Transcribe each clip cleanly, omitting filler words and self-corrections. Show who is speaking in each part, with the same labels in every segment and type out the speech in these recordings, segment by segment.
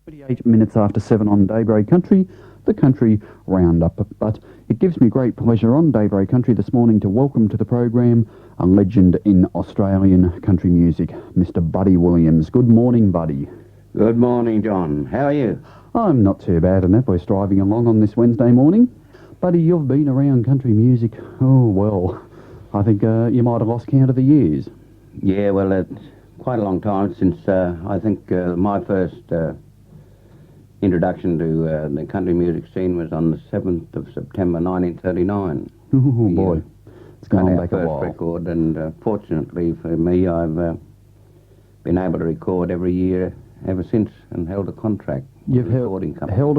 Speaker 1: 8 minutes after 7 on Daybreak Country, the Country Roundup. But it gives me great pleasure on Daybreak Country this morning to welcome to the program a legend in Australian country music, Mr. Buddy Williams. Good morning, Buddy.
Speaker 2: Good morning, John. How are you?
Speaker 1: I'm not too bad, and we're striving along on this Wednesday morning. Buddy, you've been around country music, I think you might have lost count of the years.
Speaker 2: Yeah, well, it's quite a long time since I think my first introduction to the country music scene was on the 7th of September 1939.
Speaker 1: Oh, boy. It's gone back a while.
Speaker 2: First record, and fortunately for me, I've been able to record every year ever since and held a contract.
Speaker 1: You've held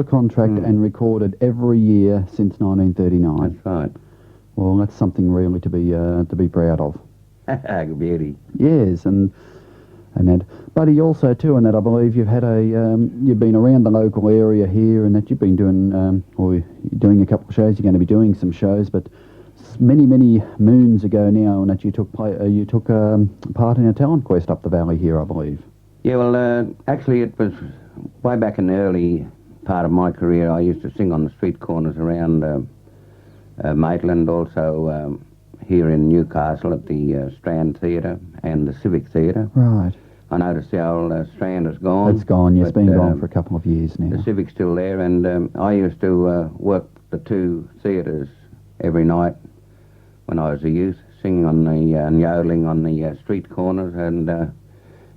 Speaker 1: a contract and recorded every year since 1939.
Speaker 2: That's right.
Speaker 1: Well, that's something really to be proud of.
Speaker 2: Beauty.
Speaker 1: Yes, and that, Buddy, also too, and that I believe you've had you've been around the local area here, and that you've been doing, you're doing a couple of shows. You're going to be doing some shows, but many moons ago now, and that you took part in a talent quest up the valley here, I believe.
Speaker 2: Yeah, well, actually, it was way back in the early part of my career. I used to sing on the street corners around Maitland, also here in Newcastle at the Strand Theatre and the Civic Theatre.
Speaker 1: Right.
Speaker 2: I noticed the old Strand is gone.
Speaker 1: It's gone, yes. It's been gone for a couple of years now.
Speaker 2: The Civic's still there, and I used to work the two theatres every night when I was a youth, singing on the and yodeling on the street corners and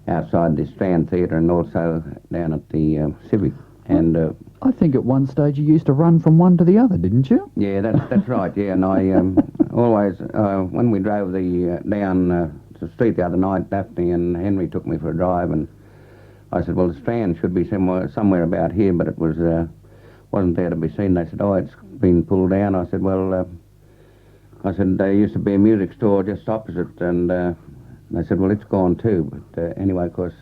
Speaker 2: outside the Strand Theatre and also down at the Civic. And
Speaker 1: I think at one stage you used to run from one to the other, didn't you?
Speaker 2: Yeah, that's right. Yeah, and I always when we drove down the street the other night, Daphne and Henry took me for a drive, and I said, "Well, the Strand should be somewhere about here," but it wasn't there to be seen. They said, "Oh, it's been pulled down." I said, "Well," I said, "there used to be a music store just opposite," and they said, "Well, it's gone too." But anyway, of course,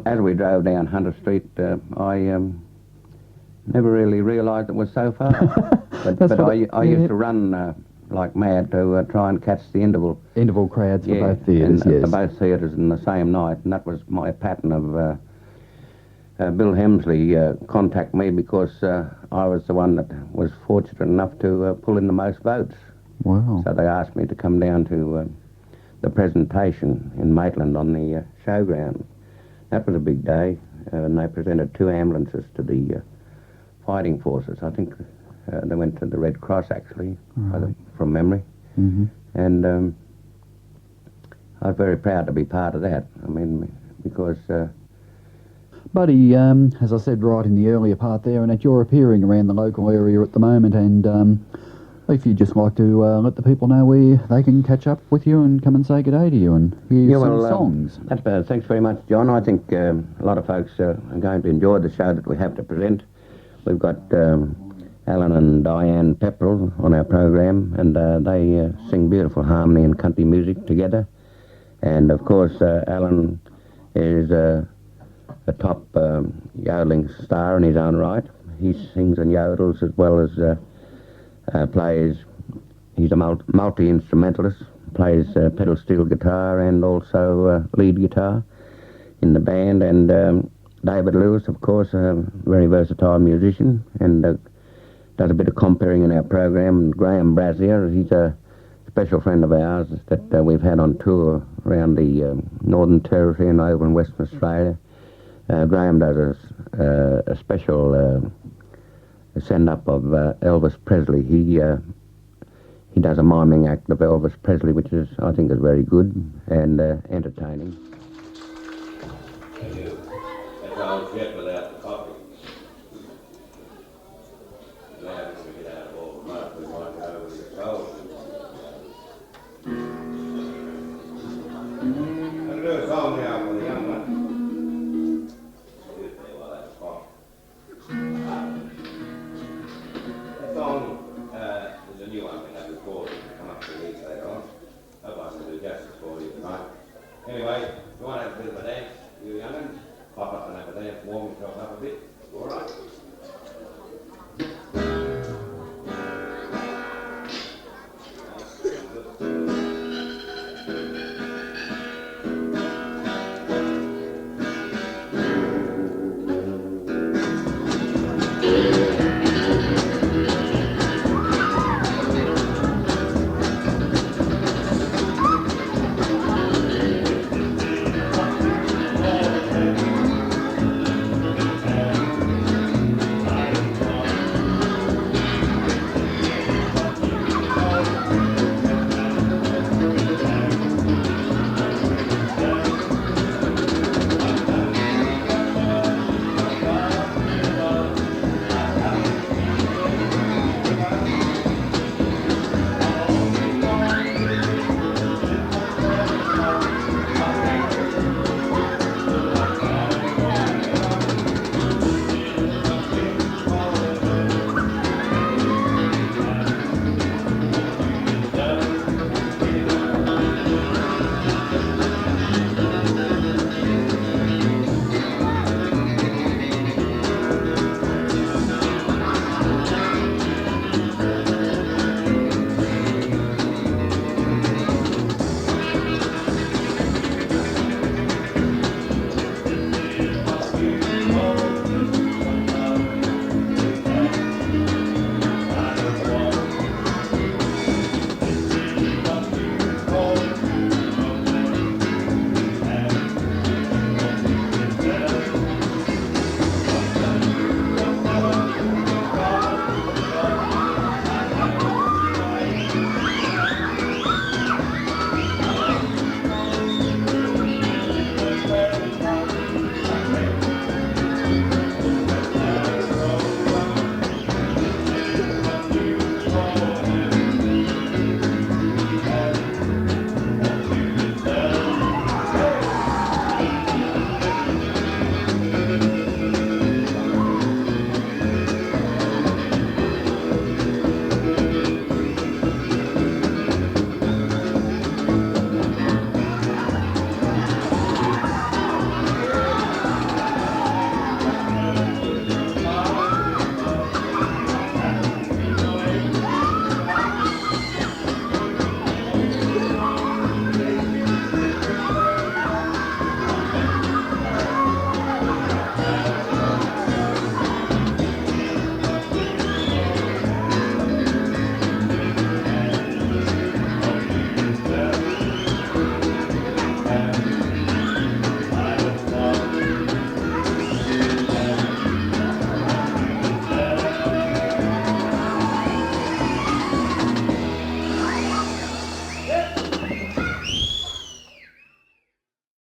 Speaker 2: as we drove down Hunter Street, I never really realised it was so far. but I used to run like mad to try and catch the interval
Speaker 1: crowds for both theatres. Yes,
Speaker 2: for both theatres in the same night, and that was my pattern of Bill Hemsley contact me because I was the one that was fortunate enough to pull in the most votes.
Speaker 1: Wow!
Speaker 2: So they asked me to come down to the presentation in Maitland on the showground. That was a big day, and they presented 2 ambulances to the fighting forces. I think they went to the Red Cross, actually, from memory.
Speaker 1: Mm-hmm.
Speaker 2: And I was very proud to be part of that. I mean, because...
Speaker 1: Buddy, as I said right in the earlier part there, and that you're appearing around the local area at the moment, and if you'd just like to let the people know where they can catch up with you and come and say good day to you and hear some songs.
Speaker 2: Thanks very much, John. I think a lot of folks are going to enjoy the show that we have to present. We've got Alan and Diane Pepperell on our program, and they sing beautiful harmony and country music together. And, of course, Alan is a top yodeling star in his own right. He sings and yodels as well as plays. He's a multi-instrumentalist, plays pedal steel guitar and also lead guitar in the band. And David Lewis, of course, a very versatile musician, and does a bit of comparing in our program. And Graham Brazier, he's a special friend of ours that we've had on tour around the Northern Territory and over in Western Australia. Graham does a special send-up of Elvis Presley. He does a miming act of Elvis Presley, which I think is very good and entertaining. Thank you. That's all it's get without the coffee. Glad when we get out of all the mud, we might go over the cold. I'll do a song now for the young one. Excuse me while that's hot. That song is a new one we have recorded. Come up to release later on. Hope I can do justice for you tonight. Anyway, if you want to have a bit of a dance, you young'uns, pop up and have a dance, warm yourself up a bit.